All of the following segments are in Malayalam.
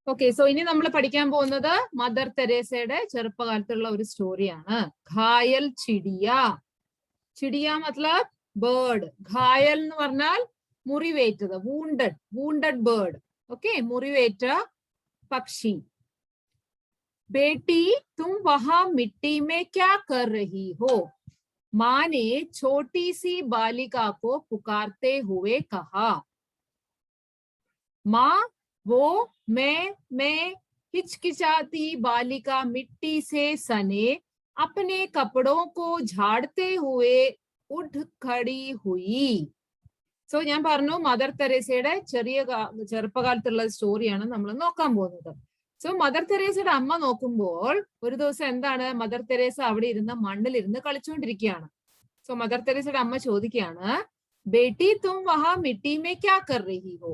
ഓക്കെ, സോ ഇനി നമ്മൾ പഠിക്കാൻ പോകുന്നത് മദർ തെരേസയുടെ ചെറുപ്പകാലത്തുള്ള ഒരു സ്റ്റോറിയാണ്. ഘായൽ ചിടിയ. ചിടിയ മത്ലബ് ബേർഡ്. ഘായൽ എന്ന് പറഞ്ഞാൽ മുറിവേറ്റത്, വൂണ്ടഡ് ബേർഡ്. ഓക്കെ, മുറിവേറ്റ പക്ഷി. बेटी तुम वहां मिट्टी में क्या कर रही हो? माँ ने छोटी सी बालिका को पुकारते हुए कहा. माँ, वो मैं हिचकिचाती बालिका मिट्टी से सने अपने कपड़ों को झाड़ते हुए उठ खड़ी हुई. സോ ഞാൻ പറഞ്ഞു മദർ തെരേസയുടെ ചെറുപ്പകാലത്തുള്ള സ്റ്റോറിയാണ് നമ്മൾ നോക്കാൻ പോകുന്നത്. സോ മദർ തെരേസയുടെ അമ്മ നോക്കുമ്പോൾ ഒരു ദിവസം എന്താണ്, മദർ തെരേസ അവിടെ ഇരുന്ന് മണ്ണിലിരുന്ന് കളിച്ചുകൊണ്ടിരിക്കുകയാണ്. സോ മദർ തെരേസയുടെ അമ്മ ചോദിക്കുകയാണ്, ബേട്ടി തും വഹാ മിട്ടി മേ ക്യാ കർ റഹി ഹോ?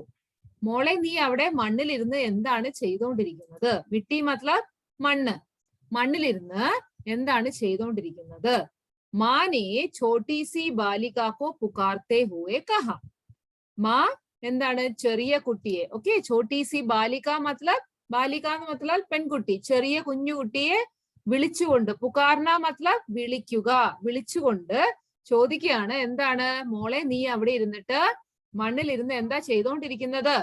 മോളെ, നീ അവിടെ മണ്ണിലിരുന്ന് എന്താണ് ചെയ്തുകൊണ്ടിരിക്കുന്നത്? മിട്ടി മത്ലബ് മണ്ണ്. മണ്ണിലിരുന്ന് എന്താണ് ചെയ്തുകൊണ്ടിരിക്കുന്നത്? മാനെ ഛോട്ടി സി ബാലികാക്കോ പുകാർത്തെ ഹുവേ കഹ. മാ എന്താണ്, ചെറിയ കുട്ടിയെ. ഓക്കെ, ഛോട്ടി സി ബാലിക മത്ലബ്, ബാലിക എന്ന് മത്ലബ് പെൺകുട്ടി, ചെറിയ കുഞ്ഞു കുട്ടിയെ വിളിച്ചുകൊണ്ട്, പുകാർന മത്ലബ് വിളിക്കുക, വിളിച്ചുകൊണ്ട് ചോദിക്കുകയാണ്, എന്താണ് മോളെ, നീ അവിടെ ഇരുന്നിട്ട് മണ്ണിലിരുന്ന് എന്താ ചെയ്തോണ്ടിരിക്കുന്നത്?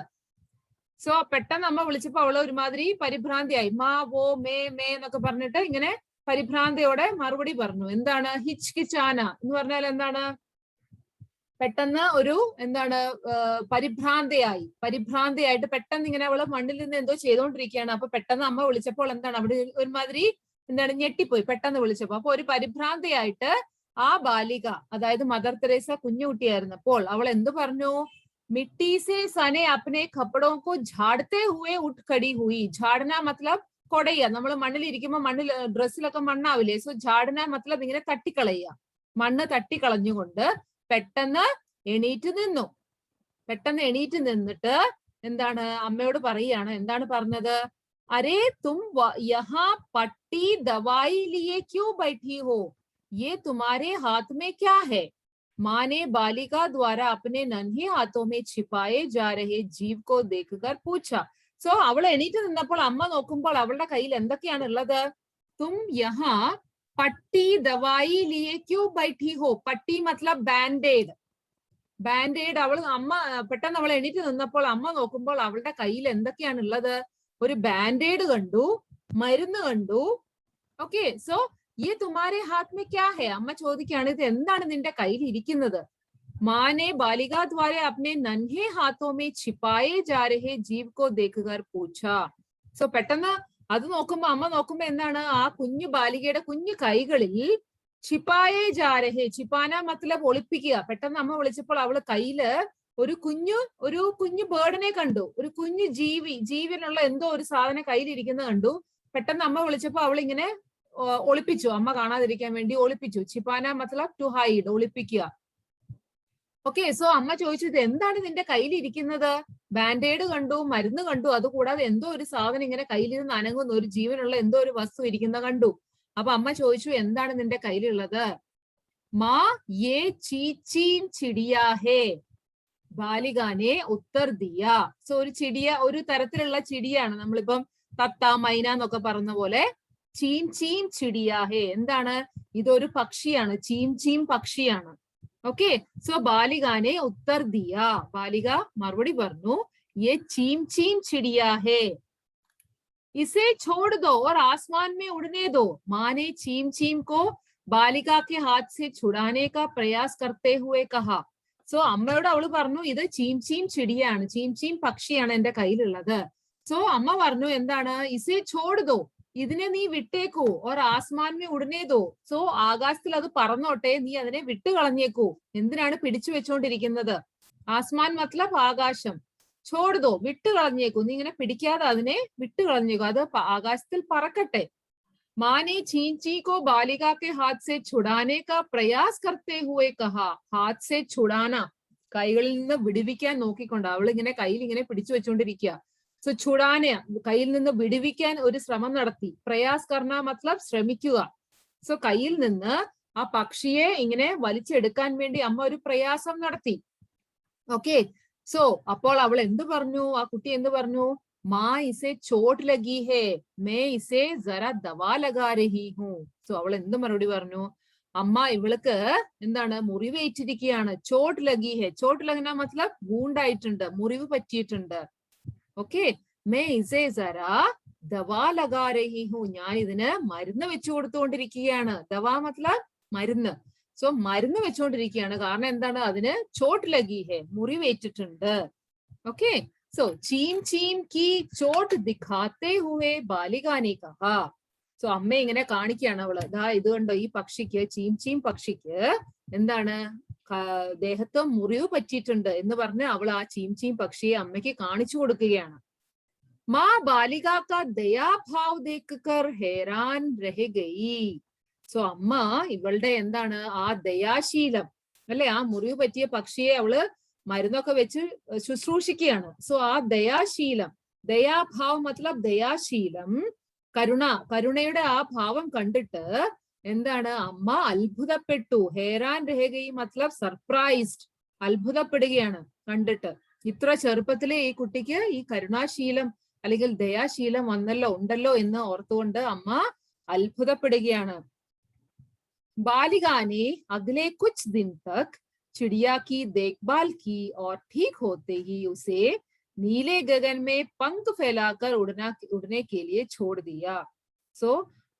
സോ പെട്ടെന്ന് അമ്മ വിളിച്ചപ്പോ അവള് ഒരുമാതിരി പരിഭ്രാന്തിയായി. മാ വോ മേ എന്നൊക്കെ പറഞ്ഞിട്ട് ഇങ്ങനെ പരിഭ്രാന്തിയോടെ മറുപടി പറഞ്ഞു. എന്താണ് ഹിച്കിച്ചാന എന്ന് പറഞ്ഞാൽ എന്താണ്? പെട്ടെന്ന് ഒരു എന്താണ് പരിഭ്രാന്തിയായിട്ട് പെട്ടെന്ന് ഇങ്ങനെ അവള് മണ്ണിൽ നിന്ന് എന്തോ ചെയ്തോണ്ടിരിക്കുകയാണ്. അപ്പൊ പെട്ടെന്ന് അമ്മ വിളിച്ചപ്പോൾ എന്താണ്, അവിടെ ഒരുമാതിരി എന്താണ് ഞെട്ടിപ്പോയി പെട്ടെന്ന് വിളിച്ചപ്പോ. അപ്പൊ ഒരു പരിഭ്രാന്തിയായിട്ട് ആ ബാലിക, അതായത് മദർ തെരേസ കുഞ്ഞുകുട്ടിയായിരുന്നപ്പോൾ അവൾ എന്തു പറഞ്ഞു? മിട്ടി സേ സനെ അപ്നെ കപ്പടോ കോ ഝാഡ്തേ ഹുവേ ഉഠ് ഖടി ഹുയി. ഝാഡന മത്ലബ് കൊടയുക. നമ്മൾ മണ്ണിൽ ഇരിക്കുമ്പോൾ മണ്ണിൽ ഡ്രസ്സിലൊക്കെ മണ്ണാവില്ലേ? സോ ഝാഡന മത്ലബ് ഇങ്ങനെ തട്ടിക്കളയുക, മണ്ണ് തട്ടിക്കളഞ്ഞുകൊണ്ട് പെട്ടെന്ന് എണീറ്റ് നിന്നു. പെട്ടെന്ന് എണീറ്റ് നിന്നിട്ട് എന്താണ് അമ്മയോട് പറയുകയാണ്. എന്താണ് പറഞ്ഞത്? അരേ തും യഹാ പട്ടി ദവായി ലിയേ ക്യൂ ബൈഠി ഹോ? ये तुम्हारे हाथ में क्या है? माँ ने बालिका द्वारा अपने नन्हे हाथों में छिपाए जा रहे जीव को देखकर पूछा. സോ അവൾ എണീറ്റ് നിന്നപ്പോൾ അമ്മ നോക്കുമ്പോൾ അവളുടെ കയ്യിൽ എന്തൊക്കെയാണ് ഉള്ളത്? തും യഹാ പട്ടി ദവായി ലിയേ ക്യൂ ബൈഠി ഹോ? പട്ടി മത്ലബ് ബാൻഡേഡ്. ബാൻഡേഡ്. അമ്മ പെട്ടെന്ന് അവൾ എണീറ്റ് നിന്നപ്പോൾ അമ്മ നോക്കുമ്പോൾ അവളുടെ കയ്യിൽ എന്തൊക്കെയാണ് ഉള്ളത്? ഒരു ബാൻഡേഡ് കണ്ടു, മരുന്ന് കണ്ടു. ഓക്കെ, സോ ये तुम्हारे हाथ में क्या है? അമ്മ ചോദിക്കുകയാണ്, ഇത് എന്താണ് നിന്റെ കയ്യിൽ ഇരിക്കുന്നത്? മാനെ ബാലിക ദ്വാരെ അപ്നെ നൻഹെ ഹാത്തോ മേ छिपाए जा रहे जीव को देखकर पूछा. സോ പെട്ടെന്ന് അത് നോക്കുമ്പോ അമ്മ നോക്കുമ്പോ എന്താണ്, ആ കുഞ്ഞു ബാലികയുടെ കുഞ്ഞു കൈകളിൽ छिपाए जा रहे, छिपाന മത്ലബ് ഒളിപ്പിക്കുക. പെട്ടെന്ന് അമ്മ വിളിച്ചപ്പോൾ അവള് കയ്യില് ഒരു കുഞ്ഞു ബേർഡിനെ കണ്ടു, ഒരു കുഞ്ഞു ജീവനുള്ള എന്തോ ഒരു സാധനം കയ്യിലിരിക്കുന്ന കണ്ടു. പെട്ടെന്ന് അമ്മ വിളിച്ചപ്പോ അവൾ ഇങ്ങനെ ഒളിപ്പിച്ചു, അമ്മ കാണാതിരിക്കാൻ വേണ്ടി ഒളിപ്പിച്ചു. छिपाना मतलब ടു ഹൈഡ്, ഒളിപ്പിക്കുക. ഓക്കെ, സോ അമ്മ ചോദിച്ചു, ഇത് എന്താണ് നിന്റെ കയ്യിൽ ഇരിക്കുന്നത്? ബാൻഡേഡ് കണ്ടു, മരുന്ന് കണ്ടു, അതുകൂടാതെ എന്തോ ഒരു സാധനം ഇങ്ങനെ കയ്യിൽ നിന്ന് അനങ്ങുന്ന ഒരു ജീവനുള്ള എന്തോ ഒരു വസ്തു ഇരിക്കുന്ന കണ്ടു. അപ്പൊ അമ്മ ചോദിച്ചു, എന്താണ് നിന്റെ കയ്യിലുള്ളത്? മാ യേ ചീച്ചീൻ ചിടിയാ ഹേ, ബാലികാനെ ഉത്തർ ദിയ. സോ ഒരു ചിടിയ, ഒരു തരത്തിലുള്ള ചിടിയാണ്. നമ്മളിപ്പം തത്ത, മൈന എന്നൊക്കെ പറഞ്ഞ പോലെ ചീം ചീം ചിടിയാ ഹേ. എന്താണ്? ഇതൊരു പക്ഷിയാണ്, ചീം ചീം പക്ഷിയാണ്. ഓക്കെ, സോ ബാലികാനെ ഉത്തർ ദിയ, ബാലിക മറുപടി പറഞ്ഞു, യേ ചീം ചീം ചിടിയാ ഹേ, ഇസേ ഛോഡ് ദോ ഓർ ആസ്മാൻ മേ ഉഡ്നെ ദോ. മാനെ ചീം ചീം കോ ബാലിക കെ ഹാത്ത് സെ ഛുഡാനെ കാ പ്രയാസ് കർത്തെ ഹുവേ കഹാ. സോ അമ്മയോട് അവള് പറഞ്ഞു, ഇത് ചീം ചീം ചിടിയാണ്, ചീം ചീം പക്ഷിയാണ് എന്റെ കയ്യിലുള്ളത്. സോ അമ്മ പറഞ്ഞു, എന്താണ്? ഇസേ ഛോഡ് ദോ, ഇതിനെ നീ വിട്ടേക്കൂ. ഓർ ആസ്മാൻമേ ഉടനേതോ, സോ ആകാശത്തിൽ അത് പറന്നോട്ടെ, നീ അതിനെ വിട്ടുകളഞ്ഞേക്കൂ. എന്തിനാണ് പിടിച്ചു വെച്ചോണ്ടിരിക്കുന്നത്? ആസ്മാൻ മത്ലബ് ആകാശം, ഛോഡ്തോ വിട്ടുകളഞ്ഞേക്കൂ, നീ ഇങ്ങനെ പിടിക്കാതെ അതിനെ വിട്ടുകളഞ്ഞേക്കൂ, അത് ആകാശത്തിൽ പറക്കട്ടെ. മാനെ ചീഞ്ചി കോ ബാലിക കെ ഹാത്ത് സെ ഛുഡാനെ കാ പ്രയാസ് കർത്തെ ഹുവേ കഹാ. ഹാത്ത് സെ ഛുഡാന, കൈകളിൽ നിന്ന് വിടുവിക്കാൻ നോക്കിക്കൊണ്ട് അവൾ ഇങ്ങനെ കയ്യിൽ ഇങ്ങനെ പിടിച്ചു വെച്ചോണ്ടിരിക്കുക. സോ ഛുഡാനെ, കയ്യിൽ നിന്ന് വിടുവിക്കാൻ ഒരു ശ്രമം നടത്തി. പ്രയാസ് കർണ മത്ലബ് ശ്രമിക്കുക. സോ കയ്യിൽ നിന്ന് ആ പക്ഷിയെ ഇങ്ങനെ വലിച്ചെടുക്കാൻ വേണ്ടി അമ്മ ഒരു പ്രയാസം നടത്തി. ഓക്കെ, സോ അപ്പോൾ അവൾ എന്ത് പറഞ്ഞു? ആ കുട്ടി എന്ത് പറഞ്ഞു? माँ इसे चोट लगी है, मैं इसे जरा दवा लगा रही हूँ. സോ അവൾ എന്ത് മറുപടി പറഞ്ഞു? അമ്മ ഇവൾക്ക് എന്താണ് മുറിവേറ്റിരിക്കുകയാണ്. ചോട്ട് ലഗി ഹെ. ചോട്ട് ലഗന മത്ലബ് വൂണ്ടായിട്ടുണ്ട്, മുറിവ് പറ്റിയിട്ടുണ്ട്. ഓക്കെ. മേ ഇസേ സരാ ദവാ ലഗാ രഹി ഹൂ. ഞാൻ ഇതിന് മരുന്ന് വെച്ചു കൊടുത്തുകൊണ്ടിരിക്കുകയാണ്. ദവാ മത്ലബ് മരുന്ന്. സോ മരുന്ന് വെച്ചുകൊണ്ടിരിക്കുകയാണ്. കാരണം എന്താണ്? അതിന് ചോട്ട് ലഗി ഹെ, മുറിവേറ്റിട്ടുണ്ട്. ഓക്കെ. സോ ചീം ചീം കി ചോട്ട് ദിഖാത്തെ ഹുവേ ബാലിക ने कहा. സോ അമ്മ ഇങ്ങനെ കാണിക്കുകയാണ് അവള്. ദാ ഇത് കണ്ടോ, ഈ പക്ഷിക്ക്, ചീം ചീം പക്ഷിക്ക് എന്താണ് ദേഹത്ത് മുറിവ് പറ്റിയിട്ടുണ്ട് എന്ന് പറഞ്ഞ് അവൾ ആ ചീം ചീം പക്ഷിയെ അമ്മയ്ക്ക് കാണിച്ചു കൊടുക്കുകയാണ്. മാ ബാലിക കാ ദയാഭാവ് ദേഖ്കർ ഹൈറാൻ രഹ ഗയി. സോ അമ്മ ഇവളുടെ എന്താണ് ആ ദയാശീലം, അല്ലെ, ആ മുറിവ് പറ്റിയ പക്ഷിയെ അവള് മരുന്നൊക്കെ വെച്ച് ശുശ്രൂഷിക്കുകയാണ്. സോ ആ ദയാശീലം, ദയാഭാവ് മത്ലബ് ദയാശീലം, കരുണയുടെ ആ ഭാവം കണ്ടിട്ട് എന്താണ് അമ്മ അത്ഭുതപ്പെട്ടു. ഹേറാൻ രഹഗയി മത്ലബ് സർപ്രൈസ്ഡ്, അത്ഭുതപ്പെടുകയാണ് കണ്ടിട്ട്. ഇത്ര ചെറുപ്പത്തിലെ ഈ കുട്ടിക്ക് ഈ കരുണാശീലം അല്ലെങ്കിൽ ദയാശീലം ഉണ്ടല്ലോ എന്ന് ഓർത്തുകൊണ്ട് അമ്മ അത്ഭുതപ്പെടുകയാണ്. बालिका ने अगले कुछ दिन तक चिड़िया की देखभाल की और ठीक होते ही उसे नीले गगन में पंख फैलाकर उड़ने के लिए छोड़ दिया. सो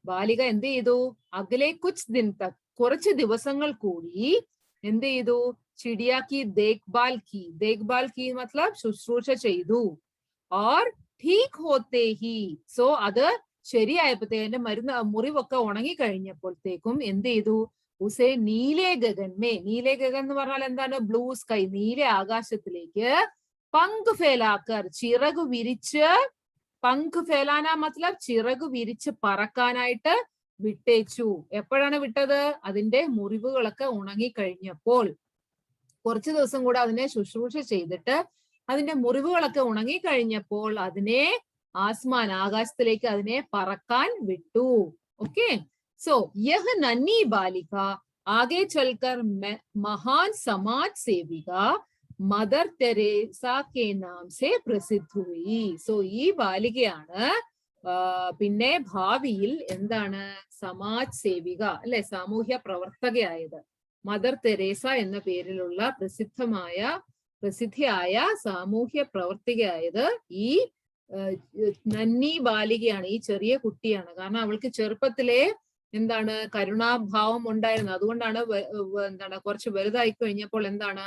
ബാലിക എന്ത് ചെയ്തു? അകലെ കുച്ച് ദിൻ തക്, കുറച്ച് ദിവസങ്ങൾ കൂടി എന്ത് ചെയ്തു? ചിടിയാക്കി ദേഖ്ബാൽ കി. ദേഖ്ബാൽ കി മത്ലബ് ശുശ്രൂഷ ചെയ്തു. ഓർ ठीक होते ही. സോ അത് ശരിയായപ്പോഴത്തേന്റെ മരുന്ന് മുറിവൊക്കെ ഉണങ്ങി കഴിഞ്ഞപ്പോഴത്തേക്കും എന്ത് ചെയ്തു? ഉസേ നീലേ ഗഗൻമേ. നീലേ ഗഗൻ എന്ന് പറഞ്ഞാൽ എന്താണ്? ബ്ലൂ സ്കൈ, നീല ആകാശത്തിലേക്ക് പങ്ക് ഫേലാക്കർ, ചിറകു വിരിച്ച്, പങ്ക് ഫേലാന മത്ലബ് ചിറകു വിരിച്ച് പറക്കാനായിട്ട് വിട്ടേച്ചു. എപ്പോഴാണ് വിട്ടത്? അതിന്റെ മുറിവുകളൊക്കെ ഉണങ്ങി കഴിഞ്ഞപ്പോൾ. കുറച്ചു ദിവസം കൂടെ അതിനെ ശുശ്രൂഷ ചെയ്തിട്ട് അതിന്റെ മുറിവുകളൊക്കെ ഉണങ്ങി കഴിഞ്ഞപ്പോൾ അതിനെ ആസ്മാൻ, ആകാശത്തിലേക്ക് അതിനെ പറക്കാൻ വിട്ടു. ഓക്കെ. സോ യഹ് നന്നി ബാലിക ആകെ ചൽക്കർ മഹാൻ Samaj Sevika mother Teresa K നാം സെ പ്രസിദ്ധ ഹുയി. സോ ഈ ബാലികയാണ് പിന്നെ ഭാവിയിൽ എന്താണ് സമാജ് സേവിക, അല്ലെ, സാമൂഹ്യ പ്രവർത്തകയായത്. മദർ തെരേസ എന്ന പേരിലുള്ള പ്രസിദ്ധിയായ സാമൂഹ്യ പ്രവർത്തകയായത് ഈ നന്നി ബാലികയാണ്, ഈ ചെറിയ കുട്ടിയാണ്. കാരണം അവൾക്ക് ചെറുപ്പത്തിലെ എന്താണ് കരുണാഭാവം ഉണ്ടായിരുന്നു. അതുകൊണ്ടാണ് എന്താണ് കുറച്ച് വലുതായി കഴിഞ്ഞപ്പോൾ എന്താണ്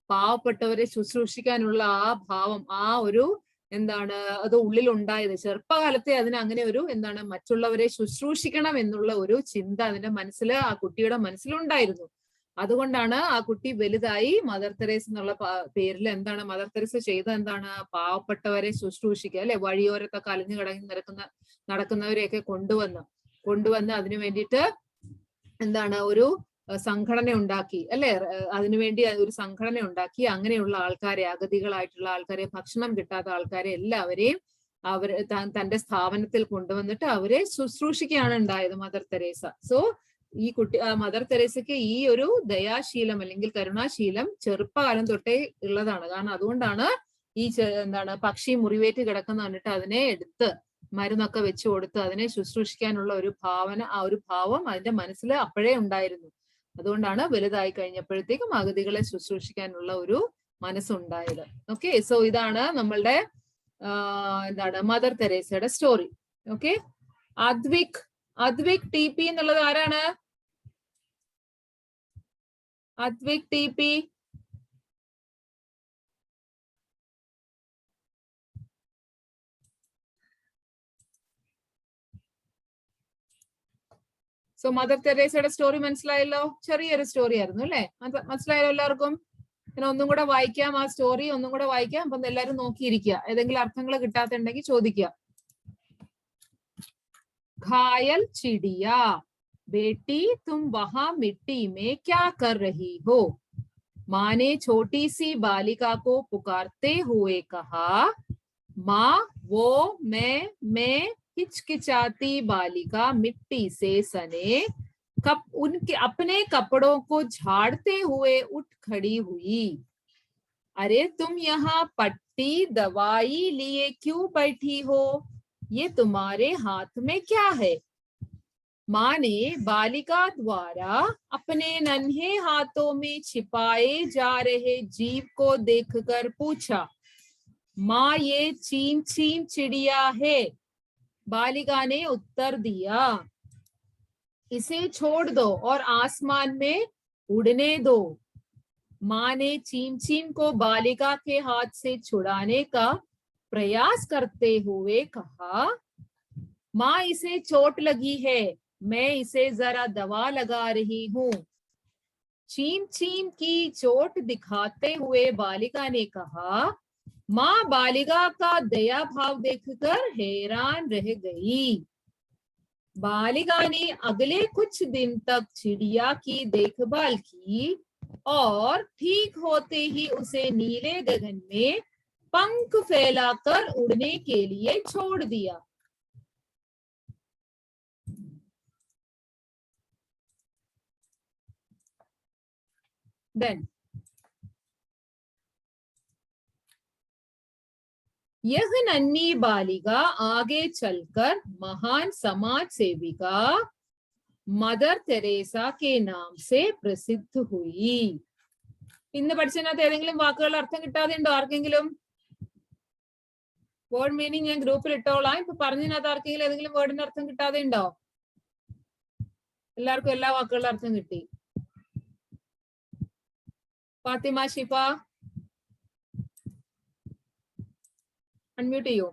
പാവപ്പെട്ടവരെ ശുശ്രൂഷിക്കാനുള്ള ആ ഭാവം, ആ ഒരു എന്താണ് അത് ഉള്ളിലുണ്ടായത്. ചെറുപ്പകാലത്തെ അതിന് അങ്ങനെ ഒരു എന്താണ് മറ്റുള്ളവരെ ശുശ്രൂഷിക്കണം എന്നുള്ള ഒരു ചിന്ത അതിന്റെ മനസ്സിൽ, ആ കുട്ടിയുടെ മനസ്സിലുണ്ടായിരുന്നു. അതുകൊണ്ടാണ് ആ കുട്ടി വലുതായി മദർ തെരേസ എന്നുള്ള പേരിൽ എന്താണ് മദർ തെരേസ ചെയ്ത എന്താണ് പാവപ്പെട്ടവരെ ശുശ്രൂഷിക്കുക, അല്ലെ, വഴിയോരത്തൊക്കെ അലിഞ്ഞു കിടങ്ങി നടക്കുന്നവരെയൊക്കെ കൊണ്ടുവന്ന് അതിനു വേണ്ടിയിട്ട് എന്താണ് ഒരു സംഘടന ഉണ്ടാക്കി, അല്ലെ, അതിനുവേണ്ടി ഒരു സംഘടന ഉണ്ടാക്കി. അങ്ങനെയുള്ള ആൾക്കാരെ, അഗതികളായിട്ടുള്ള ആൾക്കാരെ, ഭക്ഷണം കിട്ടാത്ത ആൾക്കാരെ എല്ലാവരെയും തന്റെ സ്ഥാപനത്തിൽ കൊണ്ടുവന്നിട്ട് അവരെ ശുശ്രൂഷിക്കുകയാണ് ഉണ്ടായത് മദർ തെരേസ. സോ ഈ കുട്ടി മദർ തെരേസയ്ക്ക് ഈ ഒരു ദയാശീലം അല്ലെങ്കിൽ കരുണാശീലം ചെറുപ്പകാലം തൊട്ടേ ഉള്ളതാണ്. കാരണം അതുകൊണ്ടാണ് ഈ എന്താണ് പക്ഷി മുറിവേറ്റ് കിടക്കുന്ന കണ്ടിട്ട് അതിനെ എടുത്ത് മരുന്നൊക്കെ വെച്ചു കൊടുത്ത് അതിനെ ശുശ്രൂഷിക്കാനുള്ള ഒരു ഭാവന, ആ ഒരു ഭാവം അതിന്റെ മനസ്സിൽ അപ്പോഴേ ഉണ്ടായിരുന്നു. അതുകൊണ്ടാണ് വലുതായി കഴിഞ്ഞപ്പോഴത്തേക്കും അഗതികളെ ശുശ്രൂഷിക്കാനുള്ള ഒരു മനസ്സുണ്ടായത്. ഓക്കെ. സോ ഇതാണ് നമ്മളുടെ എന്താണ് മദർ തെരേസയുടെ story. Okay. Advik T P എന്നുള്ളത് ആരാണ്? Advik T P. So Mother തെരേസയുടെ സ്റ്റോറി മനസ്സിലായല്ലോ. ചെറിയൊരു സ്റ്റോറി ആയിരുന്നു, അല്ലെ? മനസ്സിലായല്ലോ എല്ലാവർക്കും? പിന്നെ ഒന്നും കൂടെ വായിക്കാം, ആ സ്റ്റോറി ഒന്നും കൂടെ വായിക്കാം. അപ്പം എല്ലാരും നോക്കിയിരിക്കുക, ഏതെങ്കിലും അർത്ഥങ്ങൾ കിട്ടാത്തുണ്ടെങ്കിൽ ചോദിക്കുക. घायल चिड़िया, बेटी तुम वहां मिट्टी में क्या कर रही हो? माँ ने छोटी सी बालिका को पुकारते हुए कहा। माँ वो मैं हिचकिचाती बालिका मिट्टी से सने उनके अपने कपड़ों को झाड़ते हुए उठ खड़ी हुई। अरे तुम यहाँ पट्टी दवाई लिए क्यों बैठी हो? ये तुम्हारे हाथ में क्या है? माँ ने बालिका द्वारा अपने नन्हे हाथों में छिपाए जा रहे जीव को देखकर पूछा। माँ, ये चीम चीम चिड़िया है। बालिका ने उत्तर दिया। इसे छोड़ दो और आसमान में उड़ने दो। माँ ने चीम चीम को बालिका के हाथ से छुड़ाने का प्रयास करते हुए कहा, माँ, इसे चोट लगी है, मैं इसे जरा दवा लगा रही हूँ। चीम चीम की चोट दिखाते हुए बालिका ने कहा। माँ बालिका का दया भाव देखकर हैरान रह गई। बालिका ने अगले कुछ दिन तक चिड़िया की देखभाल की और ठीक होते ही उसे नीले गगन में पंख फैलाकर उड़ने के लिए छोड़ दिया। देन यह नन्ही बालिका आगे चलकर महान समाज सेविका മദർ തെരേസ के नाम से പ്രസിദ്ധ हुई. ഇന്ന് പഠിച്ചതിനകത്ത് ഏതെങ്കിലും വാക്കുകൾ അർത്ഥം കിട്ടാതെ ഉണ്ടോ ആർക്കെങ്കിലും? വേർഡ് മീനിങ് ഞാൻ ഗ്രൂപ്പിൽ ഇട്ടോളാം. ഇപ്പൊ പറഞ്ഞതിനകത്ത് ആർക്കെങ്കിലും ഏതെങ്കിലും വേർഡിന്റെ അർത്ഥം കിട്ടാതെ ഉണ്ടോ? എല്ലാവർക്കും എല്ലാ വാക്കുകളുടെ അർത്ഥം കിട്ടി? ഫാത്തിമ, ഷിഫ, അൺമ്യൂട്ട് ചെയ്യൂ.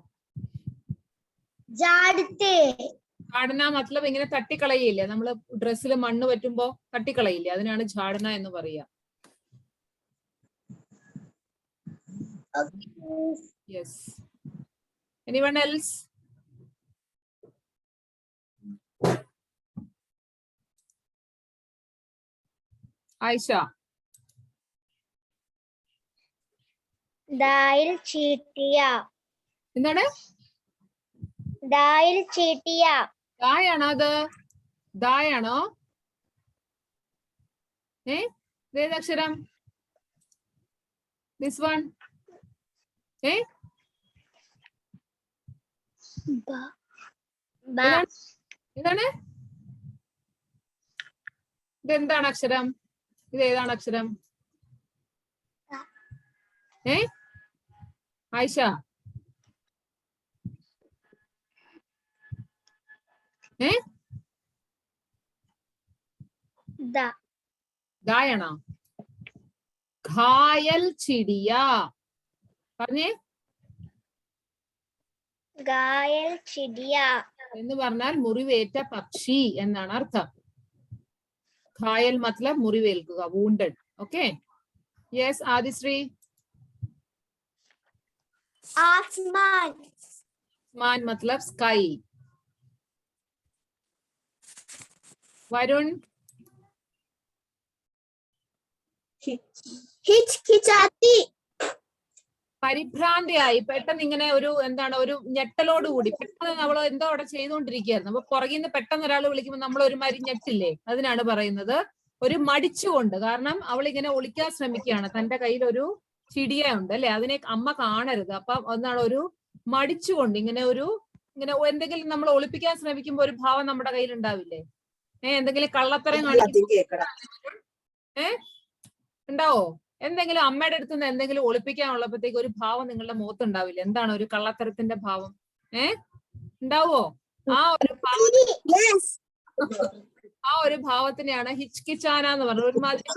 ഝാഡന മത്ലബ് ഇങ്ങനെ തട്ടിക്കളയില്ലേ, നമ്മള് ഡ്രസ്സിൽ മണ്ണ് പറ്റുമ്പോ തട്ടിക്കളയില്ലേ, അതിനാണ് ഝാഡന എന്ന് പറയാ. യെസ്. Anyone else? ആയിഷ? ദായിൽ ചീട്ടിയ. എന്താണ്? ദായിൽ ചീട്ടിയ. ദായാണോ അത്? ദായാണോ? ഏതക്ഷരം? This one? ഇതാണ്. ഇതെന്താണ് അക്ഷരം? ഇത് ഏതാണ് അക്ഷരം? ആയിഷ? ദായാണോ? ഘായൽ ചിടിയ. പറഞ്ഞേ. ഘായൽ ചിടിയ എന്ന് പറഞ്ഞാൽ മുറിവേറ്റ പക്ഷി എന്നാണ് അർത്ഥം. ഘായൽ മത്ലബ് മുറിവേൽക്കുക, വൂണ്ടഡ്. ഓക്കെ. യെസ് ആദിശ്രീ? ആസ്മാൻ. ആസ്മാൻ മത്ലബ് സ്കൈ. വരുൺ? ഹിച്കിചാത്തി. പരിഭ്രാന്തിയായി, പെട്ടെന്ന് ഇങ്ങനെ ഒരു എന്താണ്, ഒരു ഞെട്ടലോട് കൂടി പെട്ടെന്ന് നമ്മൾ എന്തോ അവിടെ ചെയ്തുകൊണ്ടിരിക്കുകയായിരുന്നു. അപ്പൊ പുറകിൽ നിന്ന് പെട്ടെന്ന് ഒരാൾ വിളിക്കുമ്പോൾ നമ്മൾ ഒരു മാതിരി ഞെട്ടില്ലേ, അതിനാണ് പറയുന്നത്. ഒരു മടിച്ചുകൊണ്ട്, കാരണം അവൾ ഇങ്ങനെ ഒളിക്കാൻ ശ്രമിക്കുകയാണ്. തന്റെ കയ്യിൽ ഒരു ചിടിയ ഉണ്ട് അല്ലെ, അതിനെ അമ്മ കാണരുത്. അപ്പൊ എന്താണ്, ഒരു മടിച്ചുകൊണ്ട് ഇങ്ങനെ എന്തെങ്കിലും നമ്മൾ ഒളിപ്പിക്കാൻ ശ്രമിക്കുമ്പോ ഒരു ഭാവം നമ്മുടെ കയ്യിൽ ഉണ്ടാവില്ലേ? എന്തെങ്കിലും കള്ളത്തരം കാണിക്കും. ഉണ്ടാവോ? എന്തെങ്കിലും അമ്മയുടെ അടുത്ത് നിന്ന് എന്തെങ്കിലും ഒളിപ്പിക്കാനുള്ളപ്പോഴത്തേക്ക് ഒരു ഭാവം നിങ്ങളുടെ മുഖത്ത് ഉണ്ടാവില്ല. എന്താണ് ഒരു കള്ളത്തരത്തിന്റെ ഭാവം? ഉണ്ടാവോ? ആ ഒരു ഭാവത്തിനെയാണ് ഹിച്കിച്ചാന എന്ന് പറഞ്ഞത്. ഒരുമാതിരി.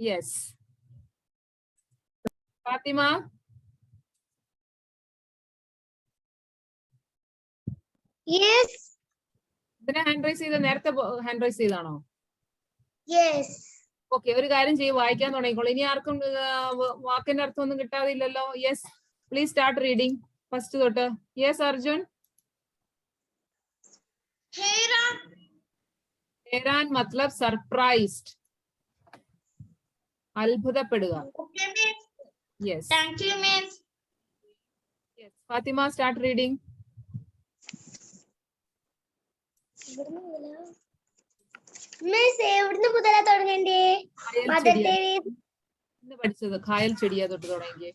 യെസ്. ഫാത്തിമ? ഇതിനെ ഹാൻഡ് റൈസ് ചെയ്ത, നേരത്തെ ഹാൻഡ് റൈസ് ചെയ്താണോ? ഓക്കെ, ഒരു കാര്യം ചെയ്യും, വായിക്കാൻ തുടങ്ങിക്കോളൂ. ഇനി ആർക്കും വാക്കിന്റെ അർത്ഥം ഒന്നും കിട്ടാതില്ലല്ലോ? Yes, please start reading first തൊട്ട്. യെസ് അർജുൻ? ഹൈറാൻ മത്ലബ് സർപ്രൈസ്ഡ്, അത്ഭുതപ്പെടുക. Yes. Fathima, start reading. Miss എവിടുന്ന് മുതലാ തുടങ്ങണ്ടേ? ഖായൽ മദർ ചെടിയാ തെരേസ. ഇന്ന് പഠിച്ചത്. ഖായൽ ചെടിയാ തൊട്ട് തുടങ്ങിയേ.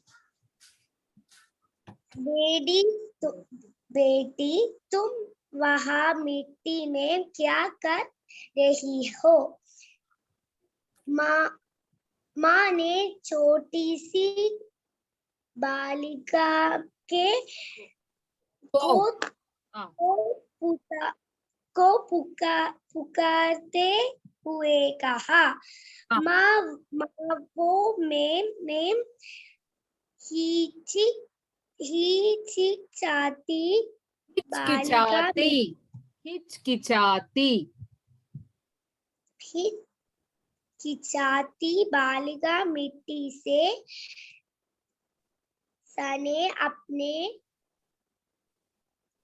बेटी तुम वहाँ मिट्टी में क्या कर रही हो? माँ ने छोटी सी बालिका के पुकारते हुए कहा। माँ वो मैं हिचकिचाती बालिका मिट्टी से सने अपने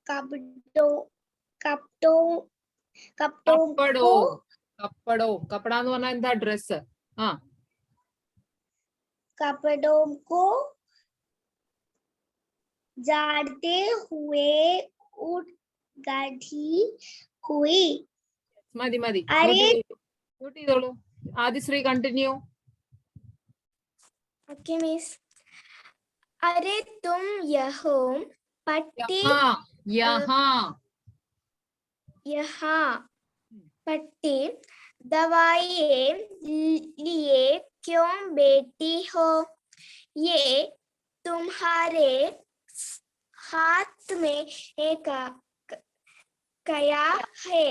कपड़ा എന്ന് പറഞ്ഞാൽ എന്താ? ഡ്രസ്. कपड़ों को झाड़ते हुए उठ गई हुई। മതി മതി. अरे മ്യൂട്ട് ചെയ്തോളൂ. ആദിശ്രീ കണ്ടിന്യൂ. Okay miss. अरे तुम यहाँ पट्टी यहाँ पट्टी दवाई लिए क्यों बैठी हो? ये तुम्हारे हाथ में एक क्या है?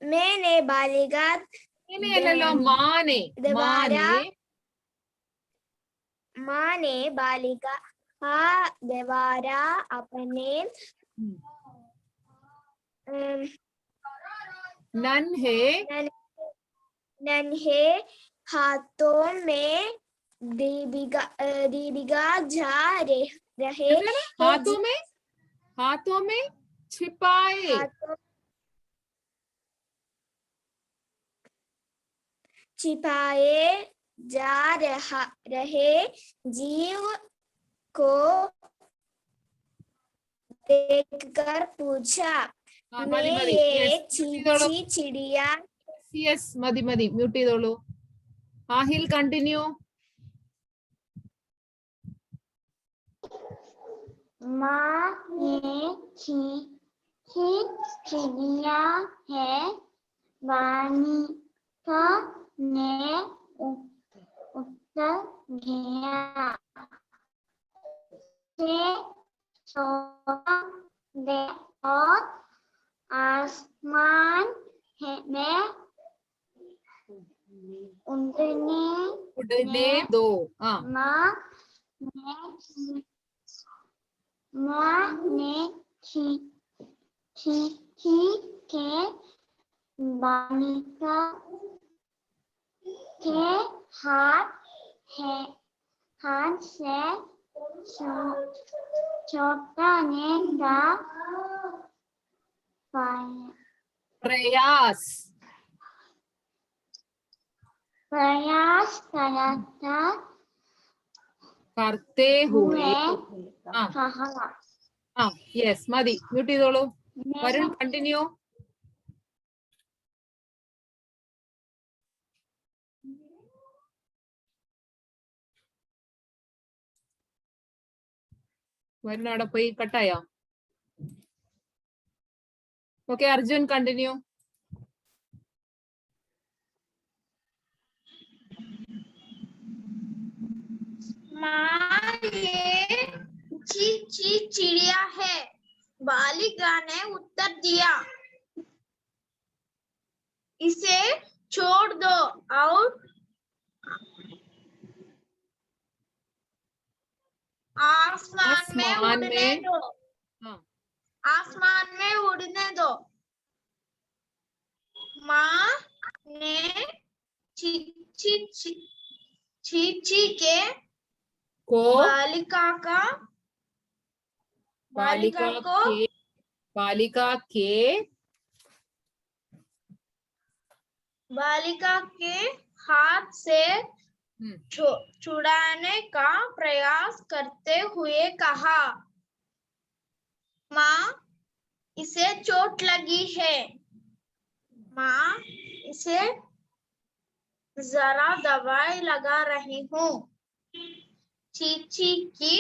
मैंने बालिका माँ ने बालिका द्वारा अपने नन्हे हाथों में दीपिका जा रहे हाथों में छिपाए जा रहे जीव को देखकर पूछा, मैं ये चींची चिड़िया। yes മതി മതി. മ്യൂട്ട് ചെയ്തോളൂ. ആഹിൽ കണ്ടിന്യൂ. माँ ये चिड़िया है। बालिका ने उत्तर दिया। से छोड़ दे और आसमान में उड़ने दो. माँ ने खींची के बालिका के हाथ से छुड़ाने का प्रयास करते हुए yes മതി. മ്യൂട്ട് ചെയ്തോളൂ. വരുൺ കണ്ടിന്യൂ. വരുൺ അവിടെ പോയി കട്ടായോ? Okay Arjun continue. माँ ये चिड़िया है। बालिका ने उत्तर दिया। इसे छोड़ दो और आसमान में उड़ने दो। आसमान में उड़ने दो। माँ ने चींची के बालिका के हाथ से छुड़ाने का प्रयास करते हुए कहा। माँ, इसे चोट लगी है। माँ, इसे जरा दवाई लगा रही हूँ। चीची की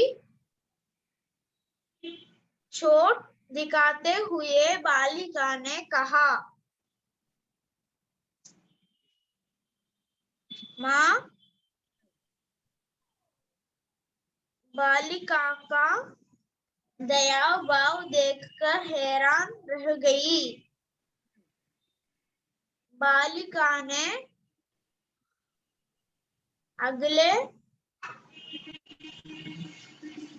चोट दिखाते हुए बालिका ने कहा, माँ, बालिका का दया भाव देखकर हैरान रह गई। बालिका ने अगले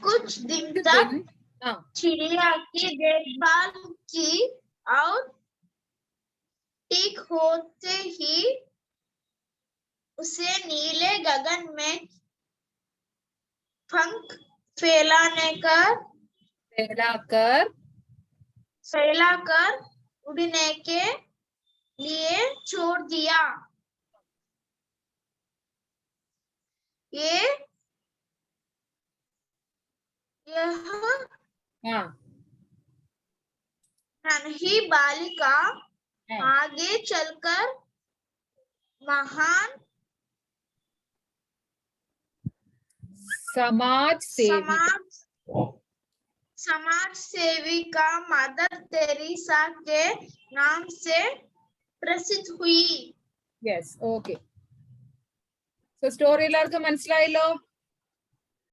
कुछ दिन तक हाँ, चिड़िया की देखभाल की और ठीक होते ही उसे नीले गगन में पंख फैलाकर उड़ने के लिए छोड़ दिया। यह हाँ, नन्ही बालिका हाँ। आगे चलकर महान समाज सेविका मदर तेरेसा के नाम से प्रसिद्ध हुई। Yes, okay. So story എല്ലാവർക്കും മനസ്സിലായല്ലോ?